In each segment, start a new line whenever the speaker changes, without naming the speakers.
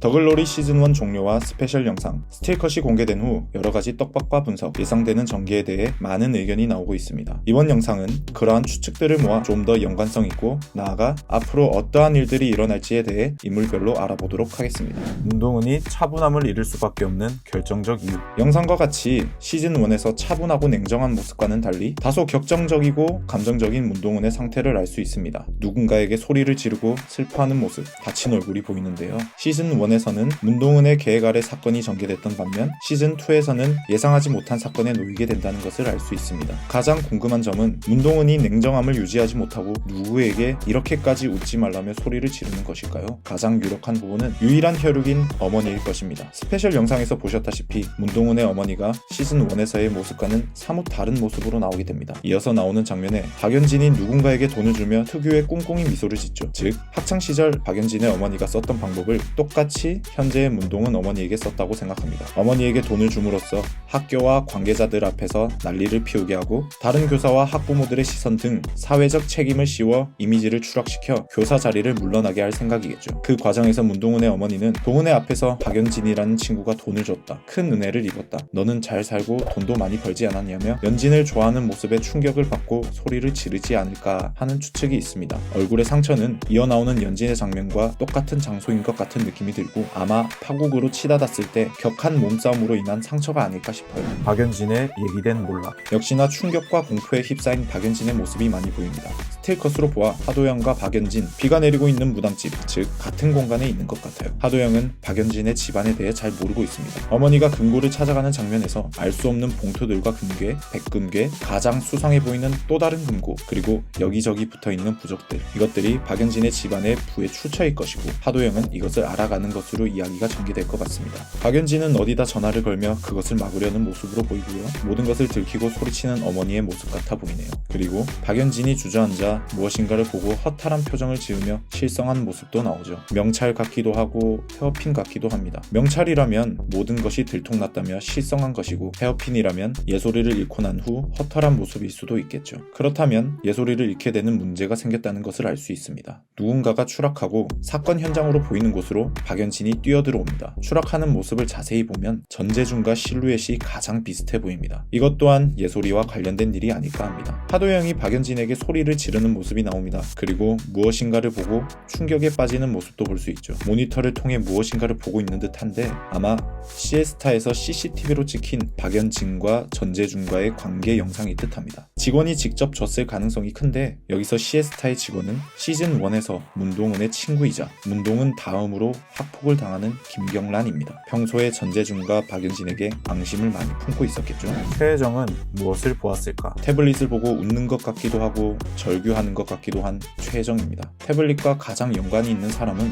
더글로리 시즌1 종료와 스페셜 영상, 스틸컷이 공개된 후 여러가지 떡밥과 분석, 예상되는 전개에 대해 많은 의견이 나오고 있습니다. 이번 영상은 그러한 추측들을 모아 좀 더 연관성 있고 나아가 앞으로 어떠한 일들이 일어날지에 대해 인물별로 알아보도록 하겠습니다. 문동은이 차분함을 잃을 수밖에 없는 결정적 이유. 영상과 같이 시즌1에서 차분하고 냉정한 모습과는 달리 다소 격정적이고 감정적인 문동은의 상태를 알 수 있습니다. 누군가에게 소리를 지르고 슬퍼하는 모습, 다친 얼굴이 보이는데요. 시즌1에서는 문동은의 계획 아래 사건이 전개됐던 반면 시즌2에서는 예상하지 못한 사건에 놓이게 된다는 것을 알 수 있습니다. 가장 궁금한 점은 문동은이 냉정함을 유지하지 못하고 누구에게 이렇게까지 웃지 말라며 소리를 지르는 것일까요? 가장 유력한 부분은 유일한 혈육인 어머니일 것입니다. 스페셜 영상에서 보셨다시피 문동은의 어머니가 시즌1에서의 모습과는 사뭇 다른 모습으로 나오게 됩니다. 이어서 나오는 장면에 박연진이 누군가에게 돈을 주며 특유의 꿍꿍이 미소를 짓죠. 즉 학창시절 박연진의 어머니가 썼던 방법을 똑같이 현재의 문동은 어머니에게 썼다고 생각합니다. 어머니에게 돈을 줌으로써 학교와 관계자들 앞에서 난리를 피우게 하고 다른 교사와 학부모들의 시선 등 사회적 책임을 씌워 이미지를 추락시켜 교사 자리를 물러나게 할 생각이겠죠. 그 과정에서 문동은의 어머니는 동은의 앞에서 박연진이라는 친구가 돈을 줬다, 큰 은혜를 입었다, 너는 잘 살고 돈도 많이 벌지 않았냐며 연진을 좋아하는 모습에 충격을 받고 소리를 지르지 않을까 하는 추측이 있습니다. 얼굴의 상처는 이어나오는 연진의 장면과 똑같은 장소인 것 같은 느낌이 들고 아마 파국으로 치닫았을 때 격한 몸싸움으로 인한 상처가 아닐까 싶어요. 박연진의 얘기된 몰락. 역시나 충격과 공포에 휩싸인 박연진의 모습이 많이 보입니다. 스틸컷으로 보아 하도영과 박연진, 비가 내리고 있는 무당집, 즉 같은 공간에 있는 것 같아요. 하도영은 박연진의 집안에 대해 잘 모르고 있습니다. 어머니가 금고를 찾아가는 장면에서 알 수 없는 봉투들과 금괴, 백금괴, 가장 수상해 보이는 또 다른 금고, 그리고 여기저기 붙어있는 부적들, 이것들이 박연진의 집안의 부의 출처일 것이고 하도영은 이것을 알아가는 것으로 이야기가 전개될 것 같습니다. 박연진은 어디다 전화를 걸며 그것을 막으려는 모습으로 보이고요. 모든 것을 들키고 소리치는 어머니의 모습 같아 보이네요. 그리고 박연진이 주저앉아 무엇인가를 보고 허탈한 표정을 지으며 실성한 모습도 나오죠. 명찰 같기도 하고 헤어핀 같기도 합니다. 명찰이라면 모든 것이 들통났다며 실성한 것이고 헤어핀이라면 예소리를 잃고 난 후 허탈한 모습일 수도 있겠죠. 그렇다면 예소리를 잃게 되는 문제가 생겼다는 것을 알 수 있습니다. 누군가가 추락하고 사건 현장으로 보이는 곳으로 박연진이 뛰어들어옵니다. 추락하는 모습을 자세히 보면 전재준과 실루엣이 가장 비슷해 보입니다. 이것 또한 예소리와 관련된 일이 아닐까 합니다. 하도영이 박연진에게 소리를 지르는 모습이 나옵니다. 그리고 무엇인가를 보고 충격에 빠지는 모습도 볼 수 있죠. 모니터를 통해 무엇인가를 보고 있는 듯한데 아마 시에스타에서 CCTV로 찍힌 박연진과 전재준과의 관계 영상이 듯합니다. 직원이 직접 줬을 가능성이 큰데 여기서 시에스타의 직원은 시즌1에서 문동은의 친구이자 문동은 다음으로 학폭을 당하는 김경란입니다. 평소에 전재준과 박연진에게 앙심을 많이 품고 있었겠죠. 최혜정은 무엇을 보았을까? 태블릿을 보고 웃는 것 같기도 하고 절규하는 것 같기도 한 최혜정입니다. 태블릿과 가장 연관이 있는 사람은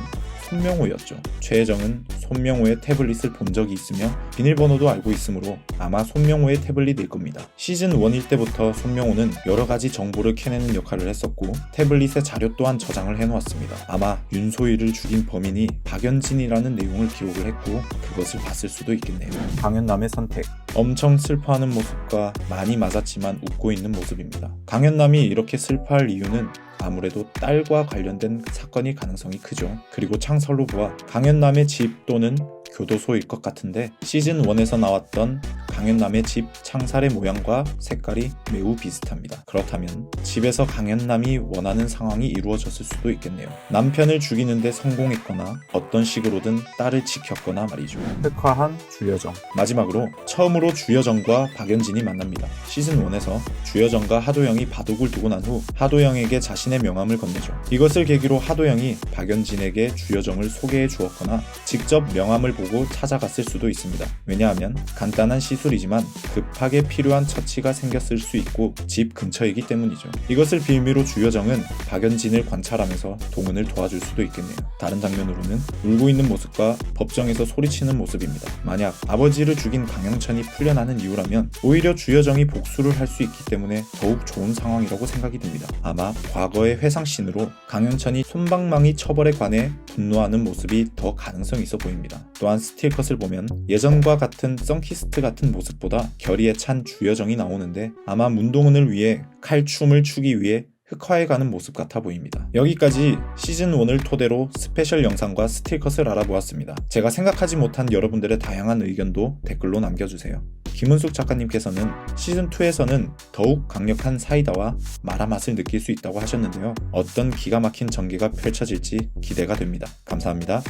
손명호였죠. 최혜정은 손명호의 태블릿을 본 적이 있으며 비밀번호도 알고 있으므로 아마 손명호의 태블릿일 겁니다. 시즌1일 때부터 손명호는 여러가지 정보를 캐내는 역할을 했었고 태블릿의 자료 또한 저장을 해놓았습니다. 아마 윤소희를 죽인 범인이 박연진이라는 내용을 기록을 했고 그것을 봤을 수도 있겠네요. 강현남의 선택. 엄청 슬퍼하는 모습과 많이 맞았지만 웃고 있는 모습입니다. 강현남이 이렇게 슬퍼할 이유는 아무래도 딸과 관련된 사건일 가능성이 크죠. 그리고 창설로 보아 강현남의 집 또는 교도소일 것 같은데 시즌1에서 나왔던 강현남의 집 창살의 모양과 색깔이 매우 비슷합니다. 그렇다면 집에서 강현남이 원하는 상황이 이루어졌을 수도 있겠네요. 남편을 죽이는데 성공했거나 어떤 식으로든 딸을 지켰거나 말이죠. 흑화한 주여정. 마지막으로 처음으로 주여정과 박연진이 만납니다. 시즌1에서 주여정과 하도영이 바둑을 두고 난 후 하도영에게 자신의 명함을 건네죠. 이것을 계기로 하도영이 박연진에게 주여정을 소개해 주었거나 직접 명함을 보고 찾아갔을 수도 있습니다. 왜냐하면 간단한 시술이지만 급하게 필요한 처치가 생겼을 수 있고 집 근처이기 때문이죠. 이것을 빌미로 주여정은 박연진을 관찰하면서 동은을 도와줄 수도 있겠네요. 다른 장면으로는 울고 있는 모습과 법정에서 소리치는 모습입니다. 만약 아버지를 죽인 강영천이 풀려나는 이유라면 오히려 주여정이 복수를 할 수 있기 때문에 더욱 좋은 상황이라고 생각이 듭니다. 아마 과거의 회상씬으로 강영천이 솜방망이 처벌에 관해 분노하는 모습이 더 가능성이 있어 보입니다. 또한 스틸컷을 보면 예전과 같은 썬키스트 같은 모습보다 결의에 찬 주여정이 나오는데 아마 문동은을 위해 칼춤을 추기 위해 흑화해가는 모습 같아 보입니다. 여기까지 시즌1을 토대로 스페셜 영상과 스틸컷을 알아보았습니다. 제가 생각하지 못한 여러분들의 다양한 의견도 댓글로 남겨주세요. 김은숙 작가님께서는 시즌2에서는 더욱 강력한 사이다와 마라 맛을 느낄 수 있다고 하셨는데요. 어떤 기가 막힌 전개가 펼쳐질지 기대가 됩니다. 감사합니다.